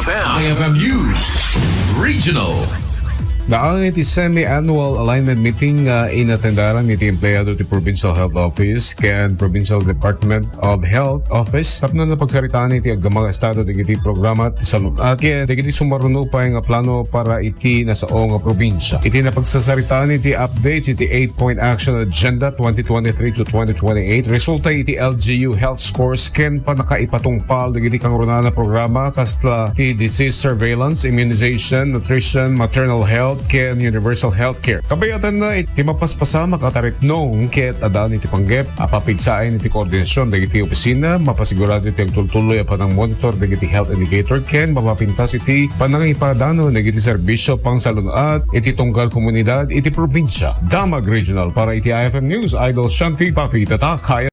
IFM News Regional. Daang iti semi-annual alignment meeting inatendaran iti empleyado ti Provincial Health Office ken Provincial Department of Health Office tapno na pagsaritaan iti aggamang estado digiti programa ti salunat ken digiti sumaruno pa nga plano para iti nasaong nga probinsya. Iti napagsasaritaan iti updates iti 8-point action agenda 2023 to 2028 resulta iti LGU health scores ken panakaipatungpal digiti kangrunana programa kasla ti disease surveillance, immunization, nutrition, maternal health ken universal healthcare. Kabayatan na iti mapaspasa makataripnong ket adaan iti panggep apapigsain iti koordinasyon dagiti opisina mapasigurado iti agtultuloy a panang monitor dagiti health indicator ken mapapintas iti panangipadano dagiti serbisyo pang salunat iti tunggal komunidad iti probinsya. Damag Regional para iti IFM News Idol Shanti Papi Tatak Kaya